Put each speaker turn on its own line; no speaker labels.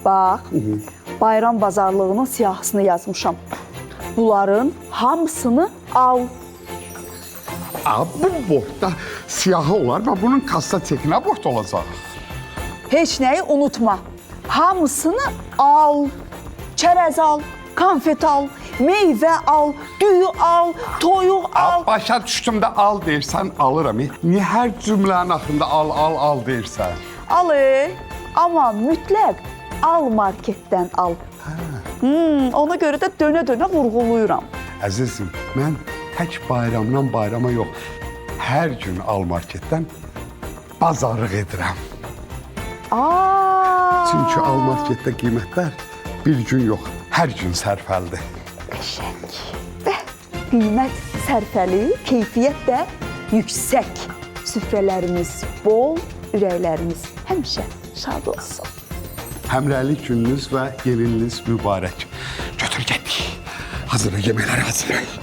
Bax, bayram bazarlığının siyahısını yazmışam. Bunların hamısını al.
Bu bortda siyahı olar və bunun kassa çekinə bort olacaq.
Heç nəyi unutma. Hamısını al. Çərəz al, konfet al, meyvə al, düyü al, toyuq al.
Başa düşdüm də al deyirsən, alıram. Niyə hər cümlənin axırında al deyirsən?
Al, amma mütləq al marketdən al. Ona görə də dönə-dönə vurğuluyuram.
Əzizim, mən tək bayramdan bayrama yox, hər gün al marketdən bazarlıq edirəm. Çünki al marketdə qiymətlər bir gün yox, hər gün sərfəlidir.
Qəşəng. Və qiymət sərfəli, keyfiyyət də yüksək. Süfrələrimiz bol, ürəklərimiz həmişə şad olsun.
Həmrəylik gününüz və yeni iliniz mübarək. Götür getdik. Hazırla, yeməkləri hazırlayın.